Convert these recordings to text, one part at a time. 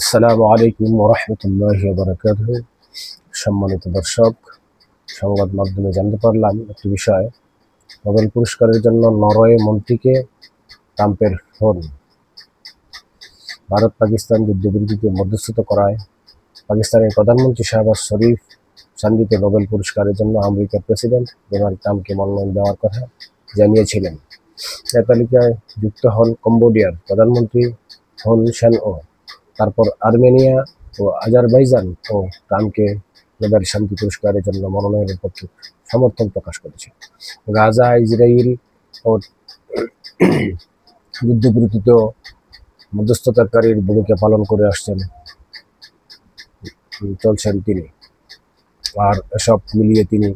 আসসালামু আলাইকুম ওয়া রাহমাতুল্লাহি ওয়া বারাকাতুহু। সম্মানিত দর্শক, সংবাদ মাধ্যমে জানতে পারলাম একটি বিষয়। নোবেল পুরস্কারের জন্য নরওয়ে মন্ত্রীকে ট্রাম্পের ফোন। ভারত পাকিস্তান যুদ্ধবিরতিতে মধ্যস্থতা করায় পাকিস্তানের প্রধানমন্ত্রী শাহবাজ শরীফ শান্তিতে নোবেল পুরস্কারের জন্য আমেরিকার প্রেসিডেন্ট ডোনাল্ড ট্রাম্পকে মনোনয়ন দেওয়ার কথা জানিয়েছিলেন। এ তালিকায় যুক্ত হন কম্বোডিয়ার প্রধানমন্ত্রী হুন সেনও। তারপর আর্মেনিয়া ও আজারবাইজান ও ট্রাম্পকে নোবেল শান্তি পুরস্কারের জন্য মনোনয়নের পক্ষে সমর্থন প্রকাশ করেছে। গাজা, ইসরায়েল ও যুদ্ধবিরতিতেও মধ্যস্থতাকারীর ভূমিকা পালন করে চলছেন তিনি। আর এসব মিলিয়ে তিনি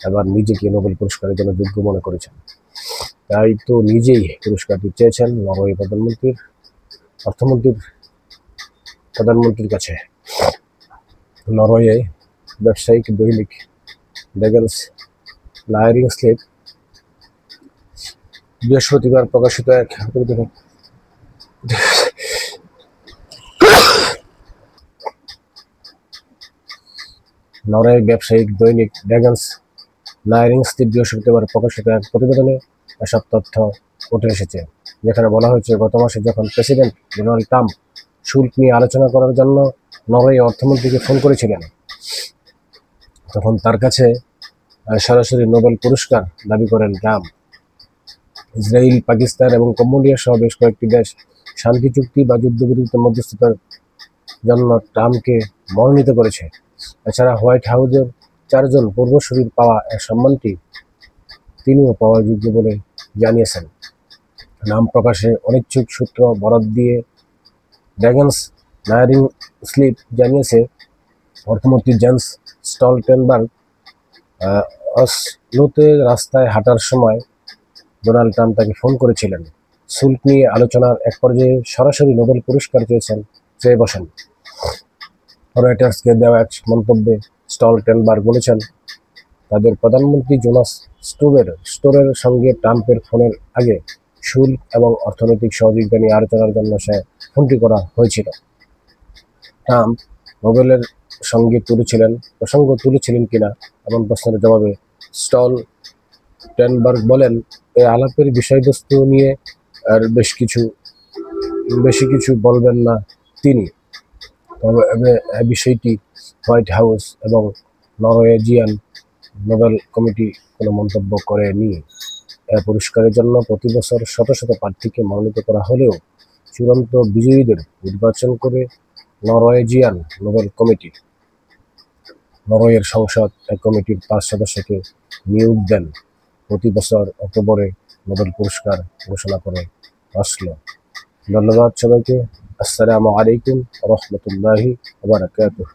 এবার নিজেকে নোবেল পুরস্কারের জন্য যোগ্য মনে করেছেন। তাই তো নিজেই পুরস্কারটি চেয়েছেন নরওয়ে প্রধানমন্ত্রীর কাছে। নরওয়ে ব্যবসায়িক দৈনিক ডেগেন্স নায়ারিংস্লিপ বৃহস্পতিবার প্রকাশিত এক নরওয়ে ব্যবসায়িক দৈনিক ডেগেন্স নায়ারিংস্লিপ বৃহস্পতিবার প্রকাশিত এক প্রতিবেদনে এসব তথ্য উঠে এসেছে, যেখানে বলা হয়েছে গত মাসে যখন প্রেসিডেন্ট ডোনাল্ড ট্রাম্প শুল্ক নিয়ে আলোচনা করার জন্য নরওয়ে অর্থমন্ত্রীকে ফোন করেছিলেন, তখন তার কাছে সরাসরি নোবেল পুরস্কার দাবি করেন ট্রাম্প। ইসরায়েল, পাকিস্তান এবং কম্বোডিয়া সহ বেশ কয়েকটি দেশ শান্তি চুক্তি বা যুদ্ধবিরতিতে মধ্যস্থতার জন্য ট্রাম্পকে মনোনীত করেছে। এছাড়া হোয়াইট হাউসের 4 জন পূর্বসূরির পাওয়া এই সম্মানটি তিনিও পাওয়ার যোগ্য বলে জানিয়েছেন। নাম প্রকাশে অনিচ্ছুক সূত্র বরাত দিয়ে ড্যাগেন্স নায়ারিংস্লিপ জানিয়েছে, অর্থমন্ত্রী জেন্স স্টলটেনবার্গ অসলোতে রাস্তায় হাঁটার সময় ডোনাল্ড ট্রাম্প তাকে ফোন করেছিলেন। শুল্ক নিয়ে আলোচনার এক পর্যায়ে সরাসরি নোবেল পুরস্কার চেয়ে বসেন। রয়টার্সকে দেওয়া এক মন্তব্যে স্টলটেনবার্গ বলেছেন, তাদের প্রধানমন্ত্রী জোনাস স্টোরের সঙ্গে ট্রাম্পের ফোনের আগে শুল্ক এবং অর্থনৈতিক সহযোগিতা নিয়ে আলোচনার জন্য সে ফোনটি করা হয়েছিল। ট্রাম্প নোবেলের প্রসঙ্গ তুলেছিলেন কিনা এমন প্রশ্নের জবাবে স্টলটেনবার্গ বলেন, এই আলাপের বিষয়বস্তু নিয়ে আর বেশি কিছু বলবেন না তিনি। তবে বিষয়টি হোয়াইট হাউস এবং নরওয়েজিয়ান নোবেল কমিটি কোনো মন্তব্য করেনি। এ পুরস্কারের জন্য প্রতি বছর শত শত প্রার্থীকে মনোনীত করা হলেও চূড়ান্ত বিজয়ীদের নির্বাচন করে নরওয়েজিয়ান নোবেল কমিটি। নরওয়ের সংসদ এক কমিটির 5 সদস্যকে নিয়োগ দেন। প্রতি বছর অক্টোবরে নোবেল পুরস্কার ঘোষণা করে অসলো। ধন্যবাদ সবাইকে। আসসালামু আলাইকুম ওয়া রাহমাতুল্লাহি ওয়া বারাকাতুহু।